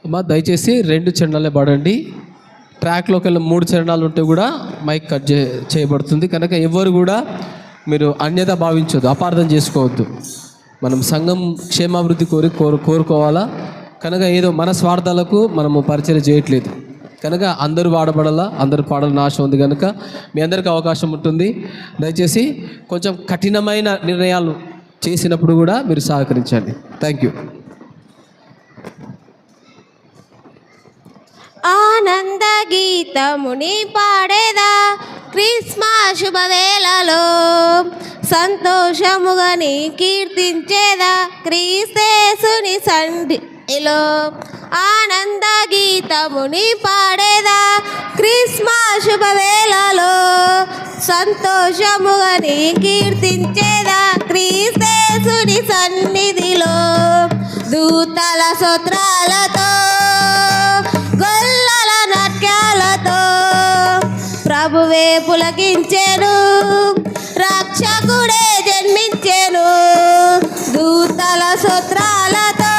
అమ్మా దయచేసి 2 చరణాలే పాడండి. ట్రాక్లోకి వెళ్ళి 3 చరణాలు ఉంటే కూడా మైక్ కట్ చేయబడుతుంది కనుక ఎవరు కూడా మీరు అన్యత భావించవద్దు, అపార్థం చేసుకోవద్దు. మనం సంఘం క్షేమాభివృద్ధి కోరుకోవాలా కనుక ఏదో మన స్వార్థాలకు మనము పరిచయం చేయట్లేదు కనుక అందరూ వాడబడాలా, అందరూ పాడాలని ఆశ ఉంది కనుక మీ అందరికీ అవకాశం ఉంటుంది. దయచేసి కొంచెం కఠినమైన నిర్ణయాలు చేసినప్పుడు కూడా మీరు సహకరించండి. Thank you. ఆనంద గీతముని పాడేదా క్రిస్మస్ శుభవేళలో, సంతోషముగా నీ కీర్తించేదా క్రీస్తేసుని సన్నిధిలో. ఆనంద గీతముని పాడేదా క్రిస్మస్ శుభవేళలో, సంతోషముగా నీ కీర్తించేదా క్రీస్తేసుని సన్నిధిలో. దూతల స్తోత్రాలతో గొల్లల నాట్యాలతో ప్రభువే పులకించెను, రక్షకుడే జన్మించెను. దూతల స్తోత్రాలతో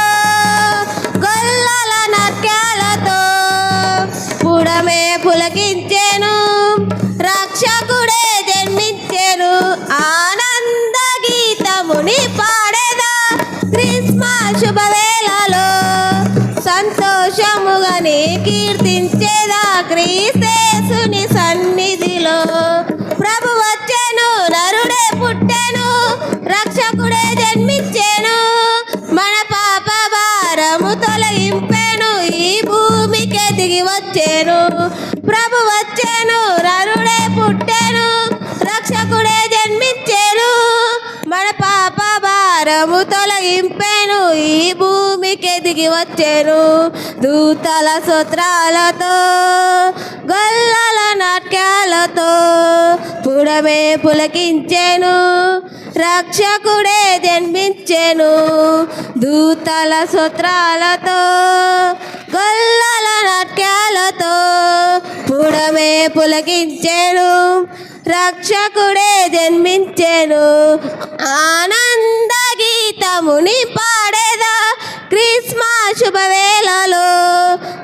గొల్లల నాట్యాలతో పుడమే పులకించెను, రక్షకుడే జన్మించెను. ఆనంద గీతముని పాడేదా క్రిస్మస్ శుభవేళలో, సంతోషముగా నీ కీర్తించేదా క్రీస్తేసుని సన్నిధిలో. ప్రభు వచ్చెను, నరుడే పుట్టెను, రక్షకుడే జన్మించెను, మన పాప భారము తొలగింపెను, ఈ భూమికే దిగి వచ్చెను. ప్రభు వచ్చెను, నరుడే పుట్టెను, రక్షకుడే జన్మించెను, మన పాప భారము తొలగింపెను, ఈ భూమికి దిగి వచ్చెను. దూతల స్తోత్రాలతో గొల్లల నాట్యాలతో పుడమే పులకించెను, రక్షకుడే జన్మించెను. దూతల స్తోత్రాలతో గొల్లల నాట్యాలతో పుడమే పులకించెను, రక్షకుడే జన్మించెను. ఆనంద గీతముని పాడేదా క్రిస్మస్ శుభవేళలో,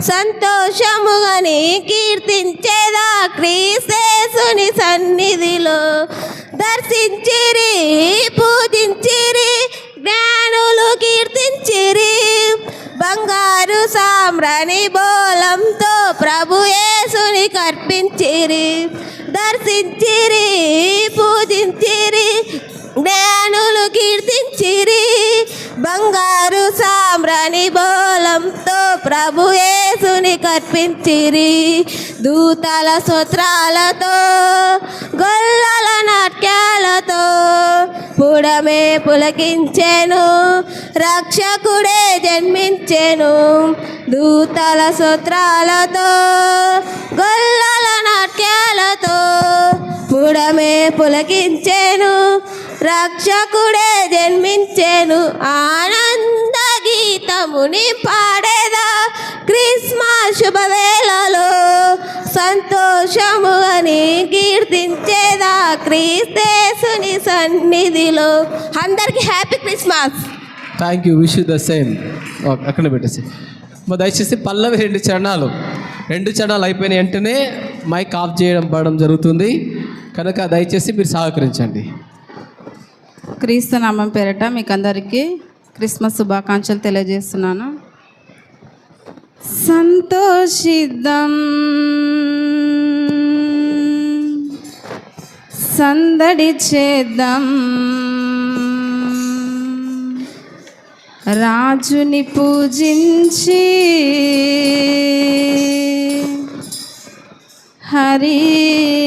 సంతోషముగా నీ కీర్తించేదా క్రీస్తేసుని సన్నిధిలో. దర్శించిరి, పూజించిరి, జ్ఞానులు కీర్తించిరి, బంగారు సామ్రాణి బోలంతో ప్రభు యేసుని కర్పించిరి. దర్శించిరి, పూజించిరి, జ్ఞానులు కీర్తించిరి, బంగారు సామ్రాణి బోలంతో ప్రభు యేసుని కర్పించిరి. దూతల స్తోత్రాలతో గొల్లల నాట్యాలతో పుడమే పులకించెను, రక్షకుడే జన్మించెను. దూతల స్తోత్రాలతో గొల్లల నాట్యాలతో పుడమే పులకించెను, రక్షకుడే జన్మించెను. ఆనంద గీతముని పాడేదా క్రిస్మస్ శుభవేళలో, సంతోషముగా నీ కీర్తించేదా క్రీస్తేసుని సన్నిధిలో. అందరికీ happy Christmas. Thank you. Wish you the same. అక్కడ పెట్టేసి దయచేసి పల్లవి 2 చరణాలు అయిపోయిన వెంటనే మైక్ ఆఫ్ పడడం జరుగుతుంది కనుక దయచేసి మీరు సహకరించండి. క్రీస్తు నామం పేరట మీకు అందరికీ క్రిస్మస్ శుభాకాంక్షలు తెలియజేస్తున్నాను. సంతోషిద్దాం, సందడి చేద్దాం, రాజుని పూజించి హరిద్దాం.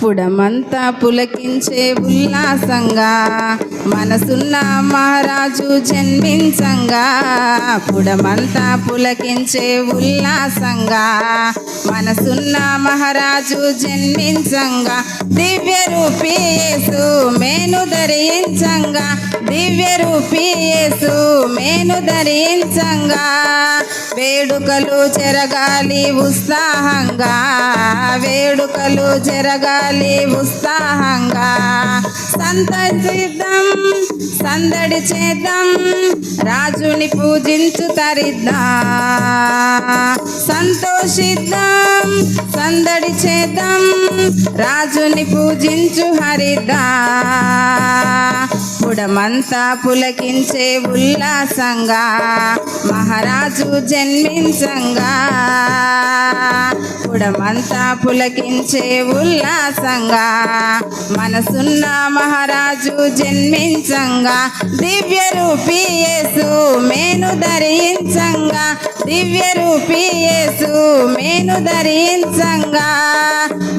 పుడమంతా పులకించే ఉల్లాసంగా మనసున్న మహారాజు జన్మించంగా. పుడమంతా పులకించే ఉల్లాసంగా మనసున్న మహారాజు జన్మించంగా. దివ్య రూపీ యేసు మేను ధరించి ధరించంగా దివ్య రూపీ యేసు మేను ధరించంగా వేడుకలు జరగాలి ఉత్సాహంగా వేడుకలు జరగాలి ఉత్సాహంగా సంతసిద్దాం సందడి చేద్దాం రాజుని పూజించు తరిద్దాం సంతోషిద్దాం సందడి చేద్దాం రాజుని పూజించు హరిద్దాం పుడమంతా పులకించే ఉల్లాసంగా మహారాజు జన్మించంగా పుడమంతా పులకించే ఉల్లాసంగా మనసున్న మహారాజు జన్మించంగా దివ్య రూపీ యేసు మేను ధరించంగా దివ్య రూపీ యేసు మేను ధరించంగా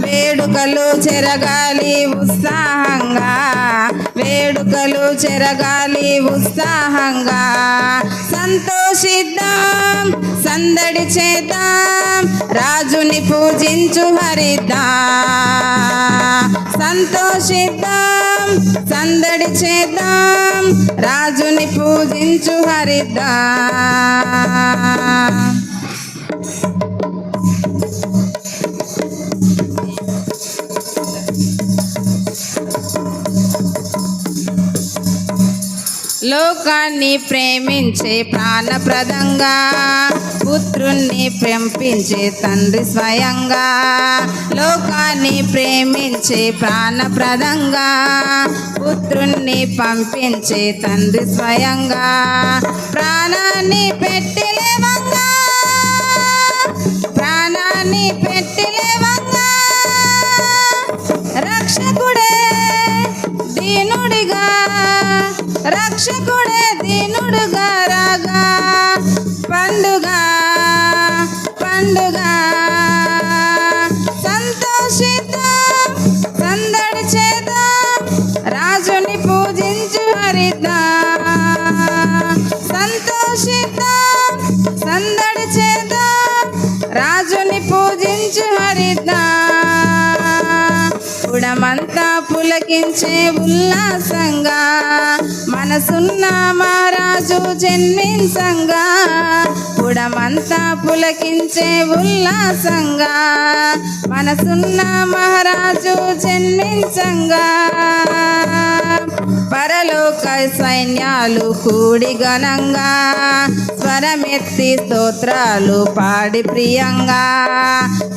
వేడుకలు జరగాలి ఉత్సాహంగా వేడుకలు జరగాలి ఉత్సాహంగా సంతోషిద్దాం సందడి చేద్దాం రాజుని పూజించు హరిద్దాం సంతోషిద్దాం సందడి చేద్దాం రాజుని పూజించు హరిద్దాం లోకాన్ని ప్రేమించే ప్రాణప్రదంగా పుత్రుణ్ణి పంపించే తండ్రి స్వయంగా లోకాన్ని ప్రేమించే ప్రాణప్రదంగా పుత్రుణ్ణి పంపించే తండ్రి స్వయంగా ప్రాణాన్ని పెట్టిలేవంగా ప్రాణాన్ని పెట్టిలేవంగా రక్షకుడే దీనుడిగా రక్షకుడే దీనుడుగా రాగా పండుగ పండుగ సంతోషిద్దాం సందడి చేద్దాం రాజుని పూజించు హరిద్దాం సంతోషిద్దాం సందడి చేద్దాం రాజుని పూజించు హరిద్దాం పుడమంతా పులకించే ఉల్లాసంగా మనసున్న మహారాజు జన్మించంగా పుడమంతా పులకించే ఉల్లాసంగా మనసున్న మహారాజు జన్మించంగా పరలోక సైన్యాలు కూడి ఘనంగా స్వరమెత్తి స్తోత్రాలు పాడి ప్రియంగా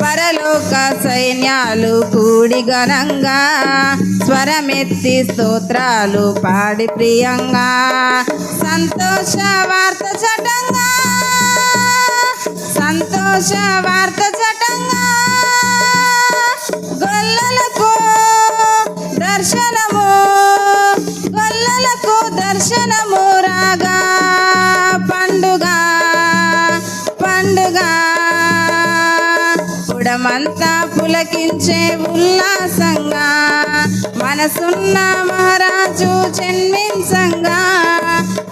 పరలోక సైన్యాలు కూడి ఘనంగా స్వరమెత్తి స్తోత్రాలు పాడి ప్రియంగా సంతోష వార్త చటంగా సంతోష వార్త చటంగా గొల్లలకు దర్శనము గొల్లలకు దర్శనము రాగా పండుగ పండుగ పుడమంతా పులకించే ఉల్లాసంగా మనసున్న మహారాజు జన్మించంగా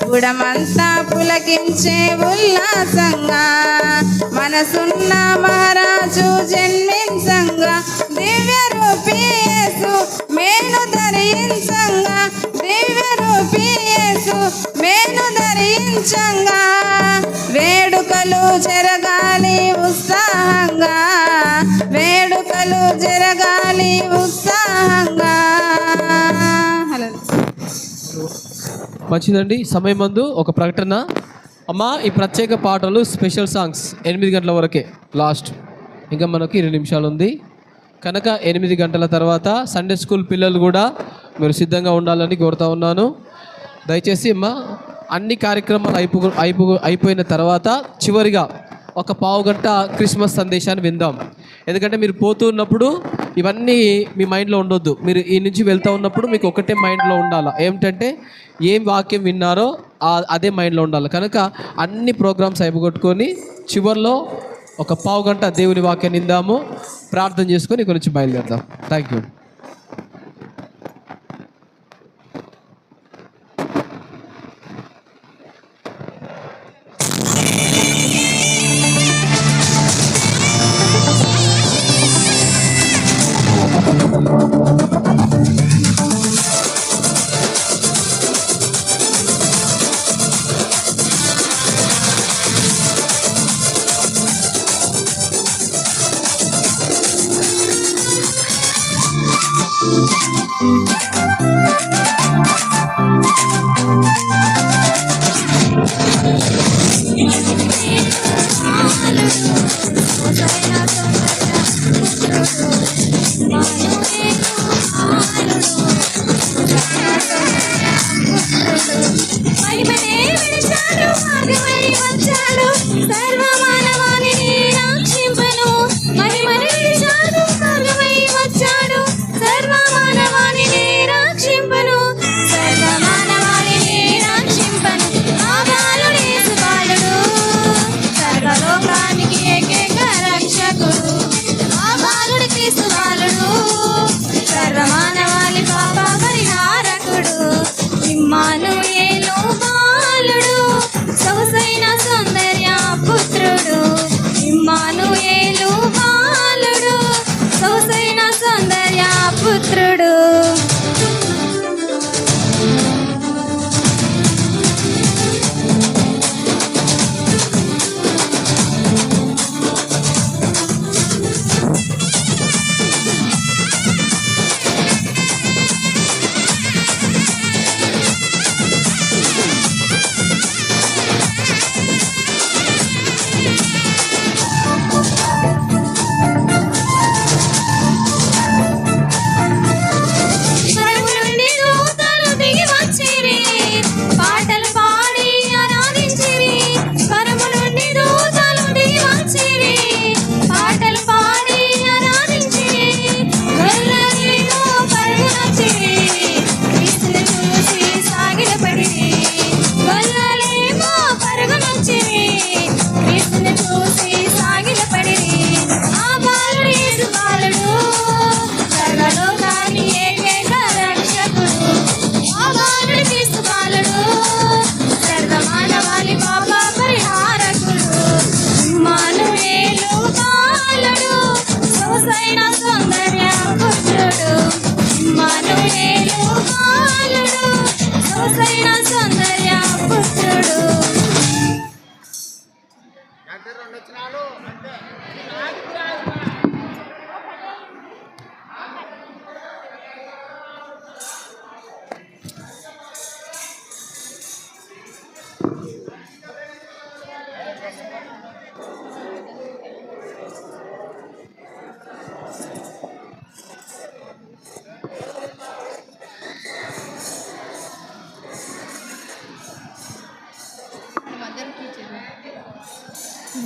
పుడమంతా పులకించే ఉల్లాసంగా మనసున్న మహారాజు జన్మించంగా దివ్య రూపీ యేసు మేను ధరించంగా దివ్య రూపీ యేసు మేను ధరించంగా వేడుకలు జరగాలి ఉత్సాహంగా వేడుకలు జరగాలి ఉత్సాహంగా. మంచిదండి. సమయం ముందు ఒక ప్రకటన. అమ్మా, ఈ ప్రత్యేక పాటలు స్పెషల్ సాంగ్స్ 8 గంటల వరకే లాస్ట్. ఇంకా మనకి 2 నిమిషాలు ఉంది కనుక 8 గంటల తర్వాత సండే స్కూల్ పిల్లలు కూడా మీరు సిద్ధంగా ఉండాలని కోరుతా ఉన్నాను. దయచేసి అమ్మా, అన్ని కార్యక్రమాలు అయిపోయిన తర్వాత చివరిగా ఒక పావుగంట క్రిస్మస్ సందేశాన్ని విందాం. ఎందుకంటే మీరు పోతూ ఉన్నప్పుడు ఇవన్నీ మీ మైండ్లో ఉండొద్దు. మీరు ఈ నుంచి వెళ్తూ ఉన్నప్పుడు మీకు ఒకటే మైండ్లో ఉండాలి. ఏమిటంటే ఏం వాక్యం విన్నారో అదే మైండ్లో ఉండాలి. కనుక అన్ని ప్రోగ్రామ్స్ అయిపోగొట్టుకొని చివరిలో ఒక పావుగంట దేవుని వాక్యాన్ని విందాము, ప్రార్థన చేసుకొని ఇక్కడ నుంచి బయలుదేరదాం. Thank you.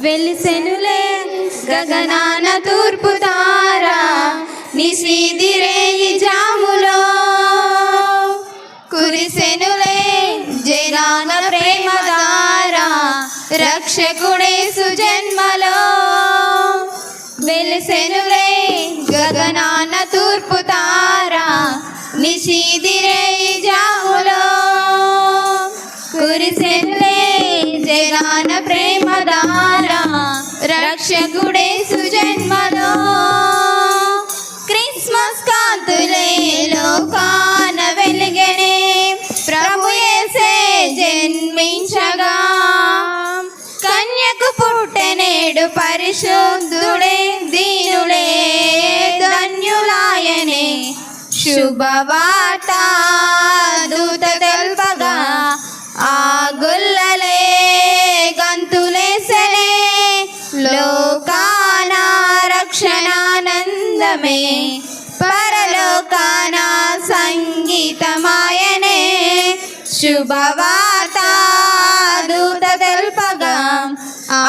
వెలిసెనులే గగనాన తూర్పు తారా నిశీదిరేయి జాములో కురిసెనులే జనాన ప్రేమదారా రక్షకుడేసు జన్మలో వెలిసెనులే గగనాన తూర్పు తారా నిశీదిరేయి జాములో కురిసెనులే జగాన ప్రేమదారా రక్షకుడేసు జన్మలో క్రిస్మస్ కాంతులే లోకాన వెలిగెనే ప్రభు యేసే జన్మించగా కన్యకు పుట్టెనేడు పరిశుద్ధుడే దీనులే ధన్యులాయనే శుభవార్త దూత తెల్పగా ఆ గుల్లలే గంతులేసనే లోకాన రక్షణానందమే పరలోకాన సంగీతమాయనే శుభవార్త దూత తెల్పగా ఆ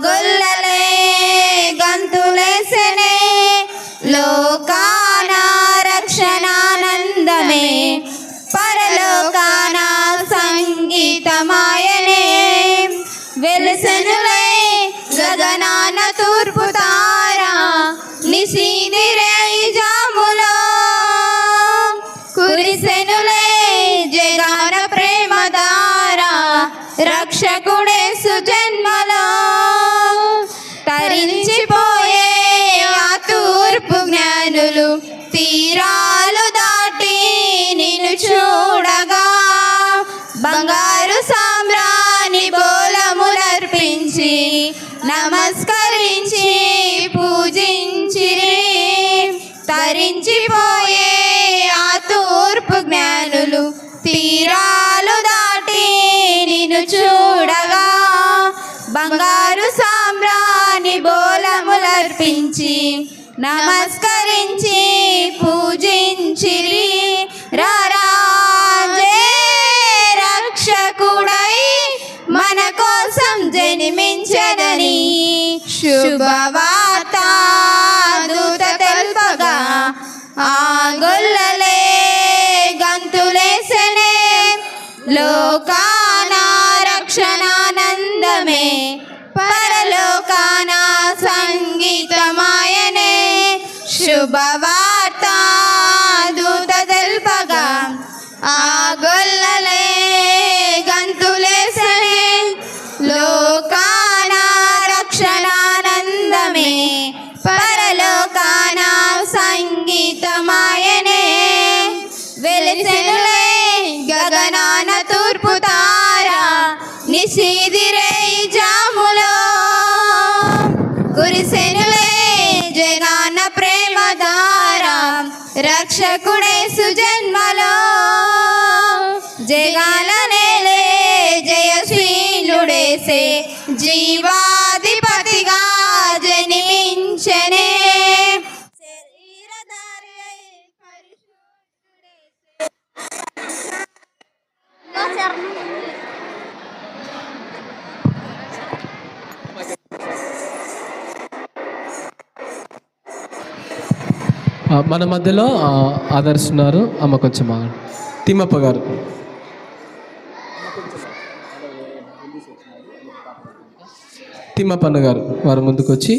గుల్లలే గంతులేసనే లోకాన రక్షణానందమే పరలోకాన సంగీతమాయనే వెలిసెనులే గగనాన తూర్పు తారా నిశీదిరేయి జాములో కురిసెనులే జగాన ప్రేమదారా రక్షకుడేసు జన్మలో తరించిపోయే ఆ తూర్పు జ్ఞానులు తీరాలు దాటి నిన్ను చూడగా బంగారు సామ్రాణి బోలములర్పించి నమస్కరించి పూజించిరి తరించిపోయే ఆ తూర్పు జ్ఞానులు తీరాలు దాటి నిన్ను చూడగా బంగారు సామ్రాణి బోలములర్పించి నమస్కరించి పూజించిరి రారాజే రక్షకుడై మన కోసం జన్మించదని శుభవార్త దూత తెల్పగా ఆ గొల్లలే గంతులేసనే లోకాన రక్షణానందమే పరలోకాన సంగీతమాయనే శుభవార్త దూత తెల్పగా ఆ గొల్లలే గంతులేసనే లోకాన రక్షణానందమే పరలోకాన సంగీతమాయనే వెలిసెనులే గగనాన తూర్పు తారా నిశీదిరేయి జాములో కురిసెనులే జగాన ప్రేమదారా రక్షకుడేసు జన్మలో జగాల నేలే జయశీలుడేసే జీవాధిపతిగా జన్మించనే మన మధ్యలో ఆదర్శున్నారు. అమ్మ కొంచెం ఆగండి. తిమ్మప్ప గారు తిమ్మప్పన్న గారు వారు ముందుకొచ్చి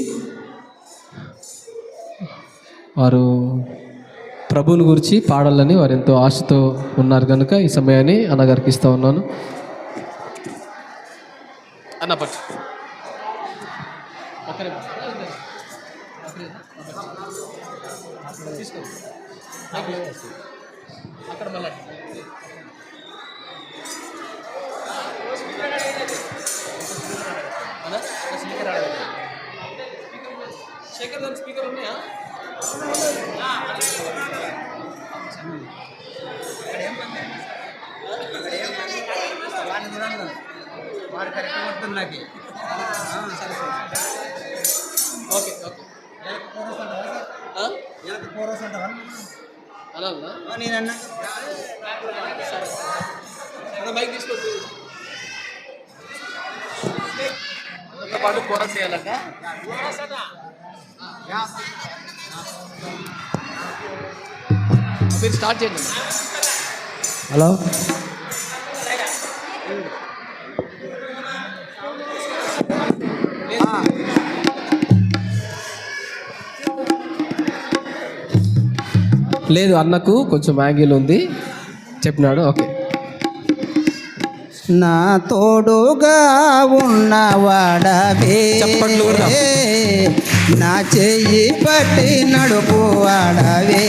వారు ప్రభువుని గురించి పాడాలని వారు ఎంతో ఆశతో ఉన్నారు కనుక ఈ సమయాన్ని అన్నగారికి ఇస్తూ ఉన్నాను. అన్న పట్టు అక్కడ మళ్ళీ శేఖర్ దాని స్పీకర్ ఉన్నాయా? ఓకే ఓకే అలా నేనన్నా మైక్ తీసుకోవచ్చు. పాటు కోరస్ చేయాలంట. మీరు స్టార్ట్ చేయండి. హలో, లేదు అన్నకు కొంచెం యాంగిల్ ఉంది చెప్పినాడు. ఓకే. నా తోడుగా ఉన్నవాడవే, చప్పట్లు కొడదాం. నా చెయ్యి పట్టి నడుపు వాడవే,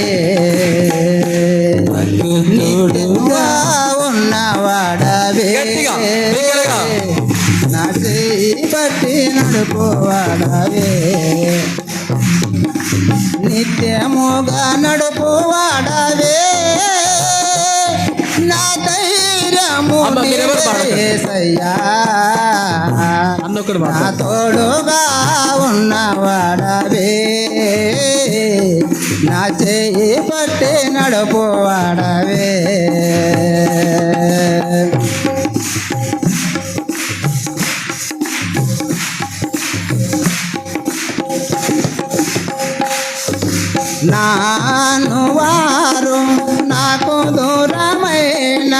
తోడుగా ఉన్నవాడవే, గట్టిగా, బిగ్గరగా. నా చెయ్యి పట్టి నడుపు వాడవే, నిత్యముగా నడుపు వాడవే, నా ధైర్యము అమ్మ, మీరెవరు పాడతారు? యేసయ్యా, అన్న ఒకడు నా మాట్లాడు. తోడుగా ఉన్నవాడవే, నా చెయ్యి పట్టి నడుపు వాడవే, నాను వారు నాకు దూరమైన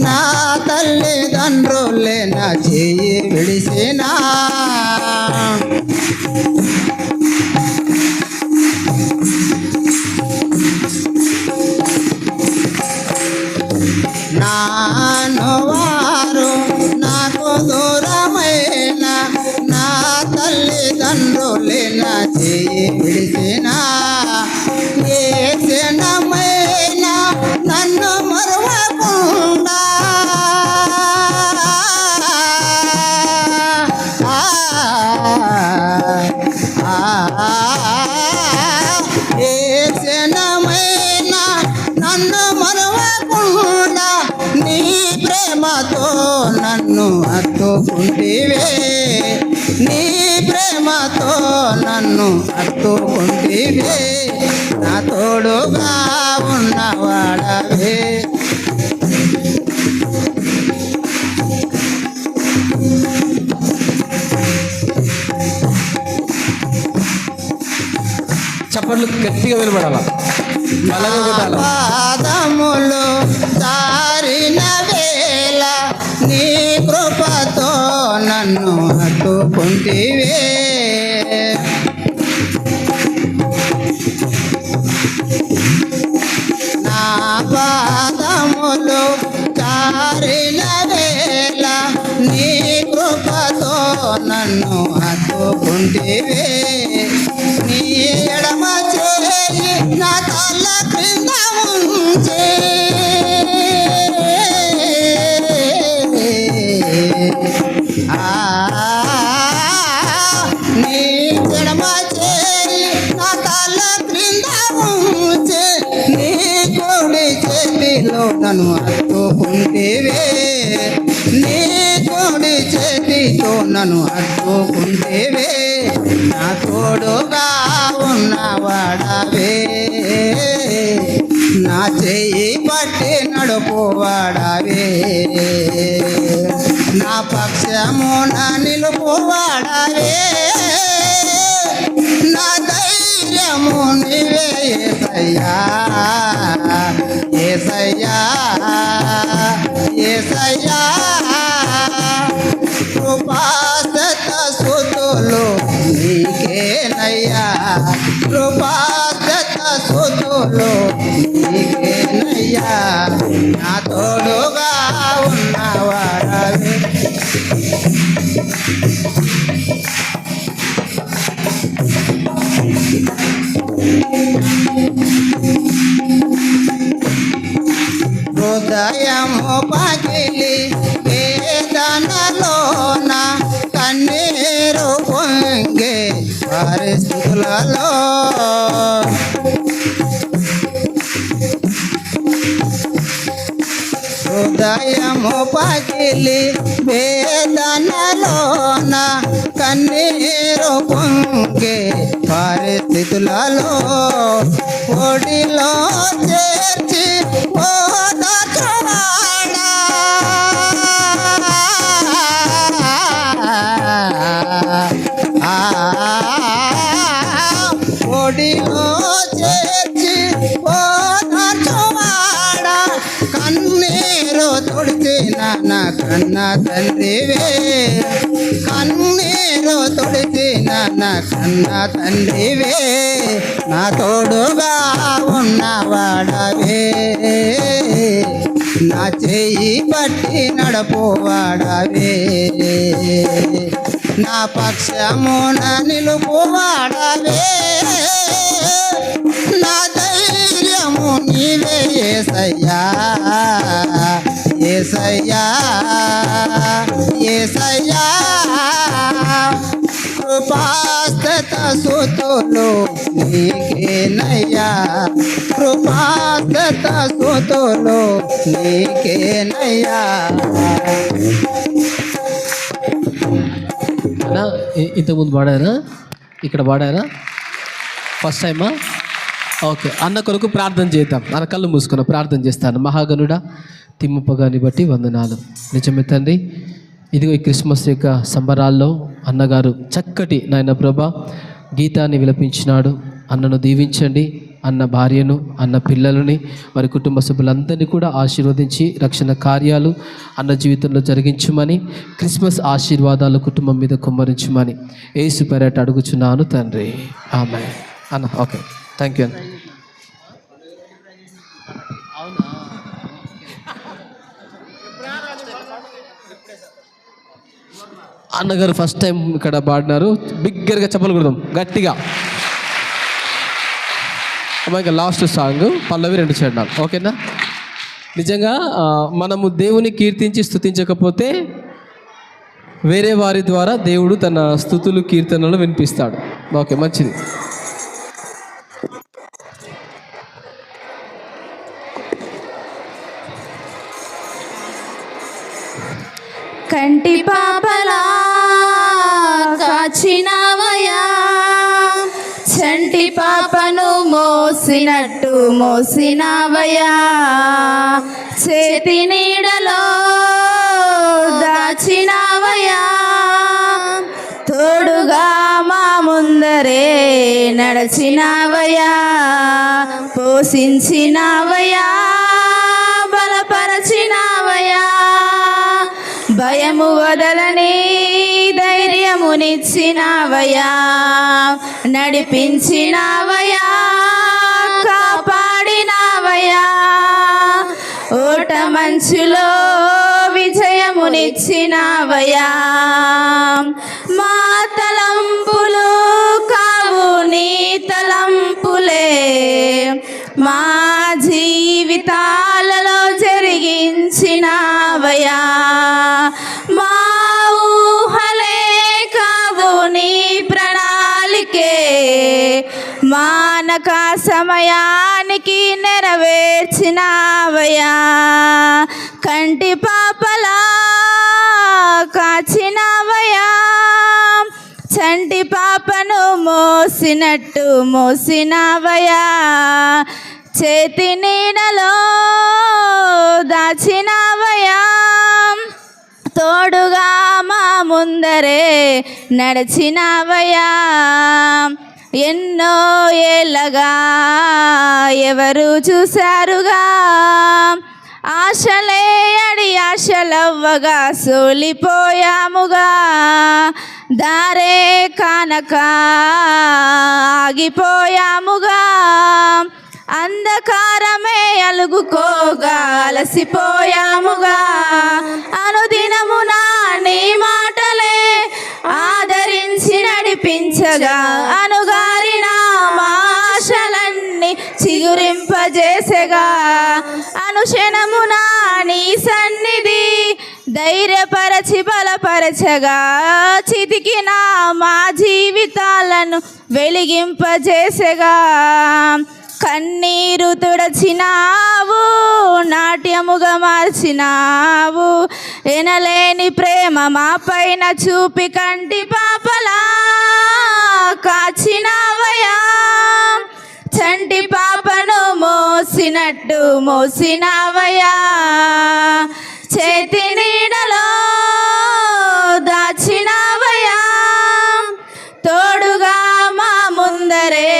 నా తల్లిదండ్రులే నా చెయ్యి విడిసిన, నాను వారు నాకు దూరమైన నా తల్లిదండ్రులే నా చెయ్యి విడిసిన, ఏ క్షణమైన నన్ను మరువకుండా ఏ క్షణమైన నన్ను మరువకుండా నీ ప్రేమతో నన్ను హత్తుకుంటివే, నీ ప్రేమతో నన్ను హత్తుకుంటివే, నా తోడుగా ఉన్నవాడవే, చప్పట్లు గట్టిగా వినబడాల. బలంగా కొట్టాల. పాదములు జారిన వేళ నీ కృపతో నన్ను హత్తుకుంటివే, నా పాదములు జారిన వేళ నీ కృపతో నన్ను హత్తుకుంటివే, నీ ఎడమ చేయి నా తల క్రింద ఉంచి, నీ ఎడమ చేయి నా తల క్రింద ఉంచి, నీ కుడి చేతిలో నన్ను హత్తుకుంటివే, నీ కుడి చేతితో నన్ను హత్తుకుంటివే, నా తోడుగా ఉన్నవాడవే, నా చెయ్యి పట్టి నడుపు వాడవే, నా పక్షమున నిలుపు వాడవే, నా ధైర్యము నీవే యేసయ్యా, యేసయ్యా, యేసయ్యా, కృపాసత సుతులు నీకేనయ్యా, కృపాసత సుతులు నీకేనయ్యా, నా తోడుగా ఉన్నవాడవే, హృదయము పగిలి వేదనలోన కన్నీరు పొంగే పరిస్థితులలో, హృదయము పగిలి వేదనలోన కన్నీరు పొంగే పరిస్థితులలో, ఒడిలో చేర్చి ఓదార్చువాడా, తుడిచిన నా కన్న తండ్రివే, కన్నీరు తుడిచిన నా కన్న తండ్రివే, నా తోడుగా ఉన్నవాడవే, నా చెయ్యి పట్టి నడపోవాడవే, నా పక్షమున నిలుపువాడవే, నా ధైర్యము నీవే యేసయ్యా, యేసయ్యా, యేసయ్యా. కృపాస్తత సుతులు నీకేనయ్యా, కృపాస్తత సుతులు నీకేనయ్యా. అన్నా ఇంతకుముందు పాడారా? ఇక్కడ పాడారా? ఫస్ట్ టైమా? ఓకే, అన్న కొరకు ప్రార్థన చేద్దాం. అన్న కళ్ళు మూసుకున్న ప్రార్థన చేస్తాను. మహాగణుడా, తిమ్మపగాని బట్టి వందనాలు. నిజమే తండ్రి, ఇదిగో ఈ క్రిస్మస్ యొక్క సంబరాల్లో అన్నగారు చక్కటి నాయన ప్రభా గీతాన్ని విలపించినాడు. అన్నను దీవించండి, అన్న భార్యను, అన్న పిల్లలని, వారి కుటుంబ సభ్యులందరినీ కూడా ఆశీర్వదించి రక్షణ కార్యాలు అన్న జీవితంలో జరిగించమని, క్రిస్మస్ ఆశీర్వాదాలు కుటుంబం మీద కుమ్మరించమని యేసు పేరట అడుగుచున్నాను తండ్రి, ఆమేన్. అన్న ఓకే, థ్యాంక్ యూ అన్న. అన్నగారు ఫస్ట్ టైం ఇక్కడ పాడినారు. బిగ్గరగా చెప్పలు కొడదాం గట్టిగా. ఇంకా లాస్ట్ సాంగ్ పల్లవి 2 చరణాలు. ఓకేనా? నిజంగా మనము దేవుని కీర్తించి స్తుతించకపోతే వేరే వారి ద్వారా దేవుడు తన స్తుతులు కీర్తనలు వినిపిస్తాడు. ఓకే, మంచిది. కంటి పాపలా కాచినవయా, చంటి పాపను మోసినట్టు మోసినవయా, చేతి నీడలో దాచినవయా, తోడుగా మా ముందరే నడచినవయా, పోషించినవయా, బలపరచినవయా, భయము వదలని ధైర్యమునిచ్చినవయా, నడిపించినవయా, కాపాడినవయా, ఓట మంచులో విజయమునిచ్చినవయా, మా తలంపులు కావు నీ తలంపులే, మా జీవితాలలో జరిగించినవయా, మా ఊహలే కావు నీ ప్రణాళికే, మానక సమయానికి నెరవేర్చినవయా, కంటి పాపలా కాచినవయా, చంటి పాపను మోసినట్టు మోసినవయా, చేతి నీడలో దాచినవయా, తోడుగా మా ముందరే నడిచినవయా, ఎన్నో ఏళ్ళగా ఎవరు చూశారుగా, ఆశలే అడి ఆశలవ్వగా సోలిపోయాముగా, దారే కానక ఆగిపోయాముగా, అంధకారమే అలుగుకోగా అలసిపోయాముగా, అనుదినమున నీ మాటలే ఆదరించి నడిపించగా, అనుగారిన మా ఆశలన్నీ చిగురింపజేసగా, అనుక్షణమున నీ సన్నిధి ధైర్యపరచి బలపరచగా, చితికిన మా జీవితాలను వెలిగింపజేసగా, కన్నీరు తుడచినావు, నాట్యముగా మార్చినావు, ఎనలేని ప్రేమ మా పైన చూపి కంటి పాపలా కాచినవయా, చంటి పాపను మోసినట్టు మోసినవయా, చేతి నీడలో దాచినవయా, తోడుగా మా ముందరే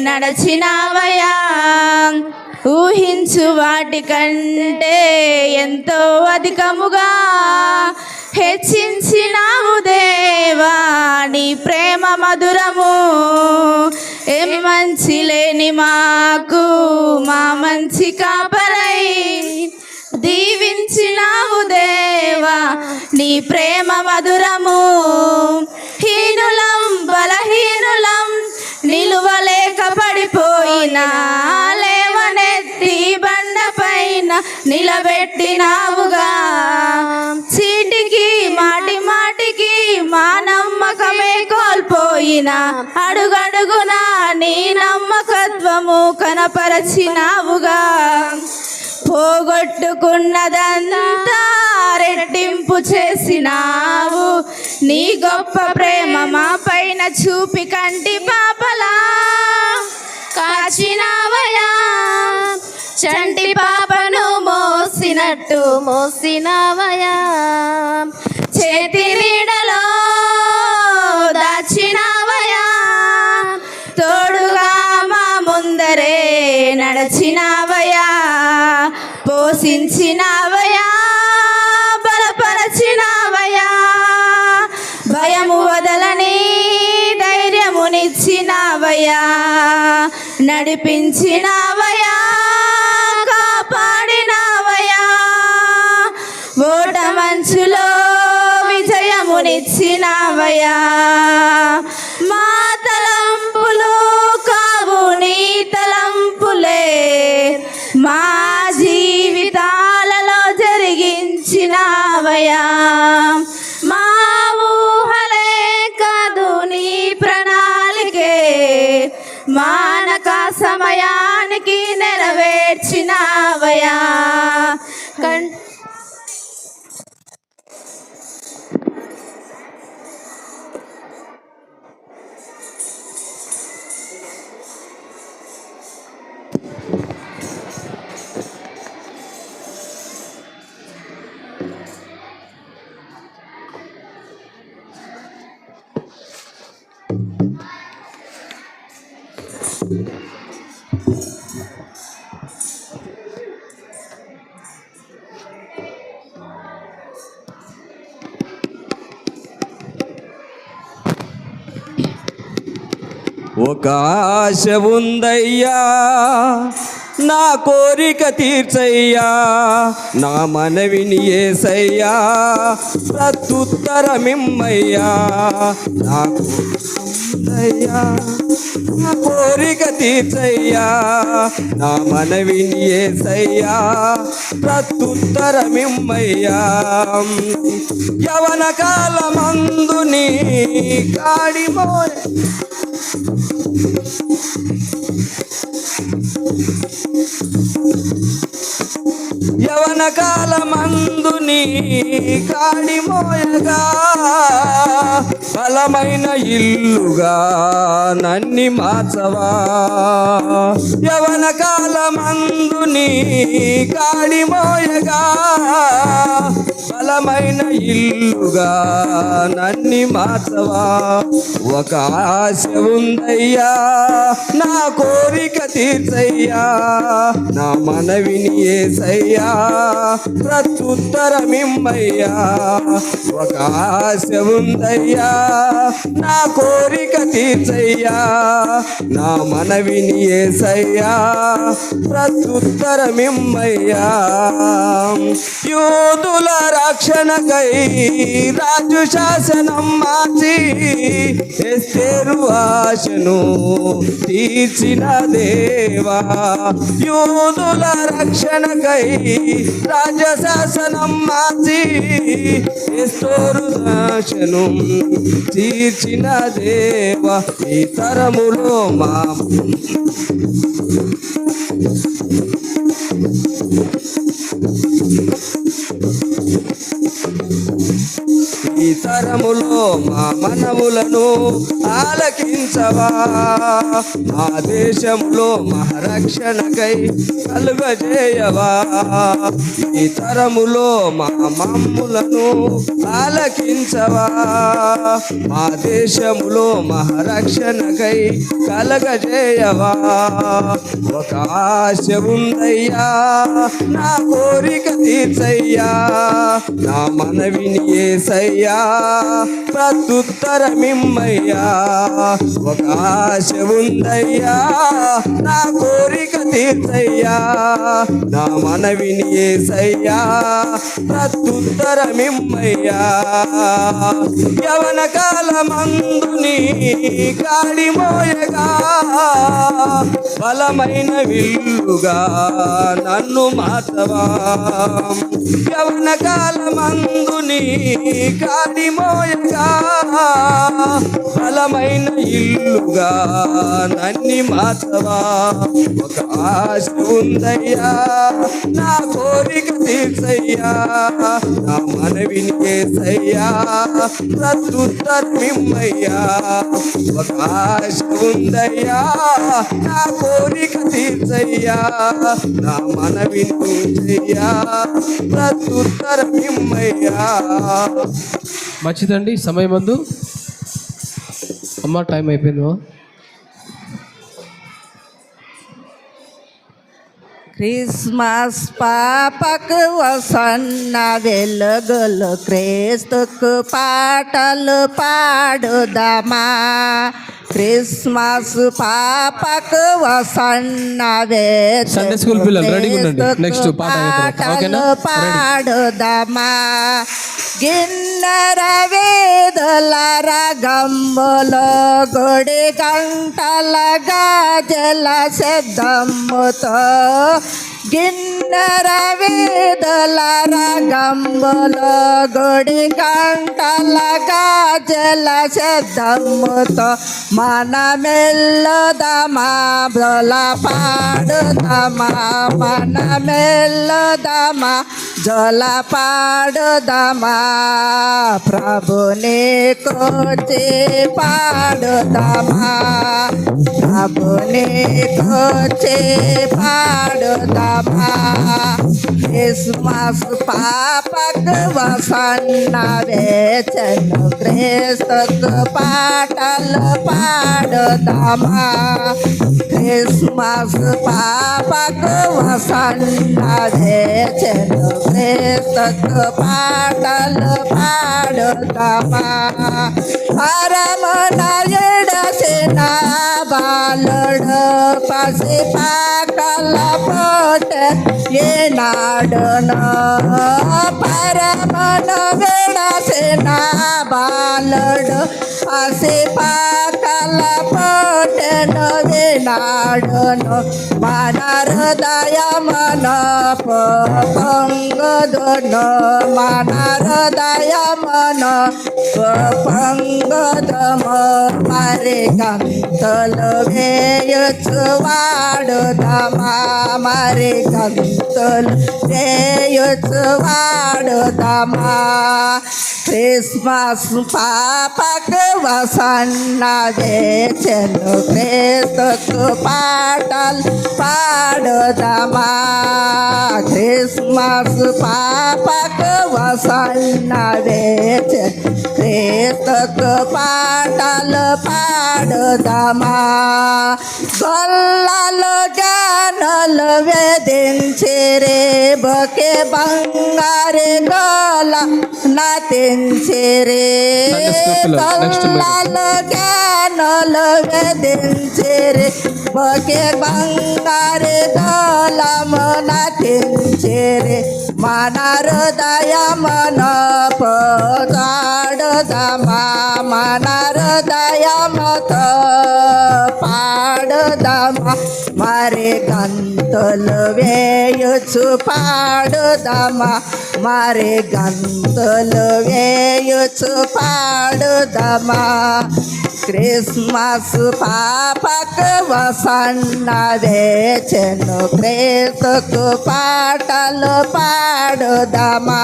నడచినవయా, ఊహించ ఊహించు వాటి కంటే ఎంతో అధికముగా హెచ్చించినావు దేవా, నీ ప్రేమ మధురము. ఏమి మంచి లేని మాకు మా మంచి కాపరై దీవించినావు దేవా, నీ ప్రేమ మధురము. హీనులం బలహీనులం నిలువలేక పడిపోయినా లేవనెత్తి బండపైన నిలబెట్టినావుగా. చీటికి మాటి మాటికి మా నమ్మకమే కోల్పోయినా అడుగడుగునా నీ నమ్మకత్వము కనపరచినావుగా. పోగొట్టుకున్నదంతా రెట్టింపు చేసినావు, నీ గొప్ప ప్రేమ మా పైన చూపి కంటి పాపలా కాచినావయా. చంటి పాపను మోసినట్టు మోసినావయా, చేతి నీడలో దాచినావయా. తోడుగా మా ముందరే నడచినావయా, పోషించినావయా, బలపరచినావయా. భయము వదలని ధైర్యమునిచ్చినావయా, నడిపించినావయా, కాపాడినావయా. ఓట మంచులో విజయమునిచ్చినావయా. మా తలంపులు కావు నీ తలంపులే, మా జీవితాలలో జరిగించినావయా. మా ఊహలే కాదు నీ ప్రణాళికే, మానక సమయానికి నెరవేర్చినావయా. ఒక ఆశ ఉందయ్యా, నా కోరిక తీర్చయ్యా, నా మనవిని యేసయ్యా, ప్రత్యుత్తరమిమ్మయ్యా. నా ఉందయ్యా, నా కోరిక తీర్చయ్యా, నా మనవిని యేసయ్యా, ప్రత్యుత్తరమిమ్మయ్యా. యవన కాలమందు నీ కాడిమోయ యవన కాలమందు నీ కాడిమోయగా, బలమైన ఇల్లుగా నన్ని మార్చవా. యవన కాలమందు నీ కాడిమోయగా, బలమైన ఇల్లుగా నన్ని మార్చవా. ఒక ఆశ ఉందయ్యా, నా కోరిక తీర్చయ్యా, నా మనవిని యేసయ్యా, ప్రత్యుత్తరమిమ్మయ్యా. ఒక ఆశ ఉందయ్యా, నా కోరిక తీర్చయ్యా, నా మనవిని యేసయ్యా, ప్రత్యుత్తరమిమ్మయ్యా. యూదుల రక్షణకై రాజు శాసనం మార్చి ఎస్తేరు ఆశను తీర్చిన దేవా. యూదుల రక్షణకై రాజ శాసనం మార్చి ఎస్తేరు ఆశను తీర్చిన దేవా. ఈ తరములో మా ఈ తరములో మా మనవులను ఆలకించవా. మా దేశంలో మహారక్షణకై కలుగజేయవా. ఈ తరములో మా మమ్ములను ఆలకించవా. మా దేశములో మహారక్షణకై కలగజేయవా. ఒక ఆశ ఉందయ్యా, నా కోరిక తీర్చయ్యా, నా మనవిని యేసయ్యా, ప్రత్యుత్తరమిమ్మయ్యా. ఒక ఆశ ఉందయ్యా, నా కోరిక తీర్చయ్యా, నా మనవిని యేసయ్యా, ప్రత్యుత్తరమిమ్మయ్యా. యవన కాలమందు నీ కాడి మోయగా బలమైన విల్లుగా నన్ను మార్చవా. యవన కాలమందు నీ కాడి మోయగా బలమైన ఇల్లుగా నన్ను మార్చవా. ఒక ఆశ ఉందయ్యా, నా కోరిక తీర్చయ్యా, నా మనవిని యేసయ్యా, ప్రత్యుత్తరమిమ్మయ్యా. ఒక ఆశ ఉందయ్యా, నా కోరిక తీర్చయ్యా, నా మనవిని యేసయ్యా, ప్రత్యుత్తరమిమ్మయ్యా. మంచిదండి. సమయం మందు అమ్మ టైం అయిపోయింది. క్రిస్మస్ పాపకు వసన్న వెలుగులు క్రీస్తుకు పాటలు పాడుదమా. క్రిస్మస్ పాపకు వసన్న సండే స్కూల్ పిల్లలు రెడీగా ఉండండి. నెక్స్ట్ పాట పాటలు పాడుదమా. గిన్నెర వేదుల రగమ్ములో గుడి గంటల గాజల శబ్దమ్ముతో. గిన్నెర వేదుల రగమ్ములో గుడి గంటల గాజల శబ్దమ్ముతో. మన మెల్లుదమా బ్రొల పాడుదమా. మన మెల్లుదమా జల పాడుదమా. ప్రభుని కూర్చి పాడుదమా. ప్రభుని కూర్చి పాడుదమా. క్రిస్మస్ పాపకు వసన్న వేచను క్రీస్తుకు పాటలు పాడుదమా. క్రిస్మస్ పాపకు వసన్న వేచను క్రీస్తుకు పాటలు పాడుదమా. పరమున ఎడసిన బాలుడు పసి పాకల పోట ఏనాడునో. పరమున ఎడసిన బాలుడు పసి పాకల పోటను వినాడును. మన హృదయమున పొంగుదును. మన హృదయమున పొంగుదుము. మరి గంతులు వేయుచు వాడుదమా. మరి గంతులు వేయుచు వాడుదమా. క్రిస్మస్ పాపకు వసన్న వేచెను క్రీస్తుకు పాటలు పాడుదమా. క్రిస్మస్ పాపకు వసన్న వేచెను క్రీస్తుకు పాటలు పాడుదమా. గొల్లలు జానులు వేధించిరే బొకే బంగారు గోల నతించిరే. గొల్లలు జానులు వేధించిరే బొకే బంగారు గోలము నతించిరే. మన హృదయమున పోతాడుదమా. మన హృదయముతో పాడుదమా. మరి గంతులు వేయుచు పాడుదమా. మరి గంతులు వేయుచు పాడుదమా. క్రిస్మస్ పాపకు వసన్న వేచెను క్రీస్తుకు పాటలు పాడుదమా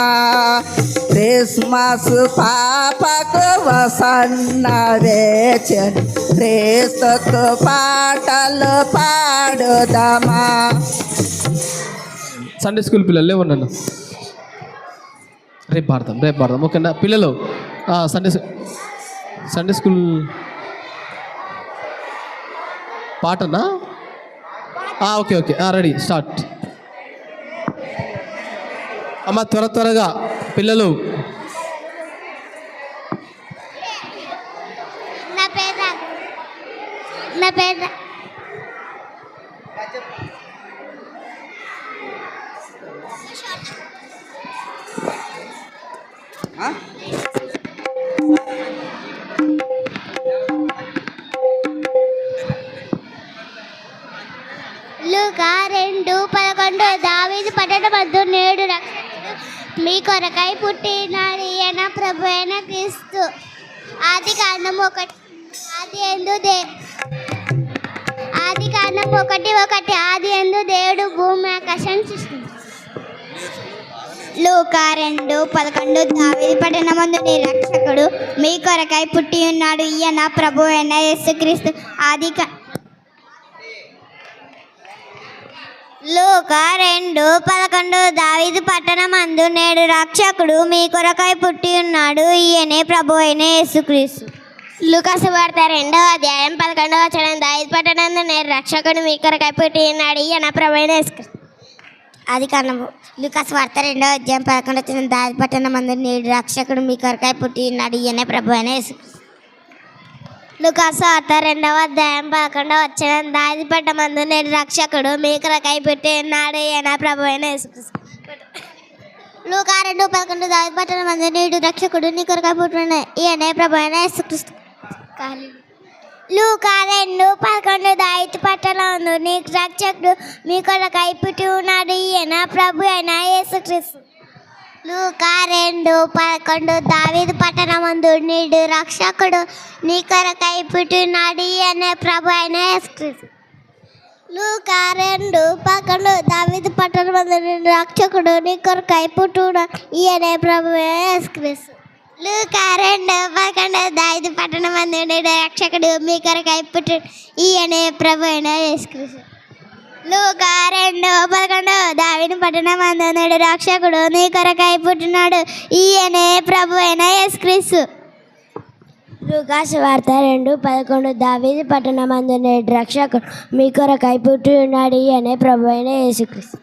క్రిస్మస్ పాపకు వసన్న వేచెను క్రీస్తుకు పాటలు పాడుదమా. సండే స్కూల్ పిల్లలు లేవన్నా, రేపు పాడదాం ఓకేనా పిల్లలు. సండే స్కూల్ పాటనా? ఓకే రెడీ స్టార్ట్ అమ్మ. త్వరగా పిల్లలు. నా పేరు లూకా 2:11 దావీదు పట్టణమందు నేడు రక్షకుడు మీ కొరకై పుట్టినాడు ఈయన ప్రభు అయిన క్రీస్తు. ఆదికాండం 1:1 ఆదియందు దేవుడు భూమి ఆకాశం సృష్టించాడు. లూకా 2:11 దావీదు పట్టణమందు నీ రక్షకుడు మీ కొరకై పుట్టి ఉన్నాడు ఈయన ప్రభు అయిన యేసుక్రీస్తు. లూకా 2:11 దావీదు పట్టణమందు నేడు రక్షకుడు మీ కొరకై పుట్టి ఉన్నాడు ఈయనే ప్రభు అయిన యేసుక్రీస్తు. లూకా సువార్త 2:11 దావీదు పట్టణమందు నేడు రక్షకుడు మీ కొరకై పుట్టి ఉన్నాడు ఈయన ప్రభు అయిన యేసుక్రీస్తు. అది కారణము. లూకా సువార్త 2:11 దావీదు పట్టణమందు నేడు రక్షకుడు మీ కొరకై పుట్టి ఉన్నాడు ఈయనే ప్రభు అయిన యేసుక్రీస్తు. లూకా సువార్త 2:11 దావీదు పట్టణమందు నేడు రక్షకుడు మీ కొరకై పుట్టి ఉన్నాడు ఈయన ప్రభు అయిన యేసుక్రీస్తు. లూకా 2:11 దావీదు పట్టణమందు నేడు రక్షకుడు నీ కొరకై పుట్టి ఉన్నాడు ఈయనే ప్రభు అయిన యేసుక్రీస్తు. లూకా 2:11 దావీదు పట్టణమందు నీ రక్షకుడు మీ కొరకై పుట్టి ఉన్నాడు ఈయన ప్రభు అయిన యేసుక్రీస్తు. లూకా 2:11 దావీదు పట్టణమందు నేడు రక్షకుడు నీ కొరకై పుట్టి ఉన్నాడు ఈయన ప్రభు అయిన యేసుక్రీస్తు. లూకా 2:11 దావీదు పట్టణమందు నేడు రక్షకుడు నీ కొరకై పుట్టి ఉన్నాడు ఈయన ప్రభు అయిన యేసుక్రీస్తు. లూకా 2:11 దావీదు పట్టణమందు నేడు రక్షకుడు మీ కొరకై పుట్టి ఈయన ప్రభు అయిన యేసుక్రీస్తు. లూకా 2:11 దావీదు పట్టణమందు నేడు రక్షకుడు నీ కొరకై పుట్టినాడు ఈయనే ప్రభు అయిన యేసుక్రీస్తు. లూకా సువార్త 2:11 దావీదు పట్టణమందు నేడు రక్షకుడు మీ కొరకై పుట్టి ఉన్నాడు ఈయనే ప్రభు అయిన యేసుక్రీస్తు.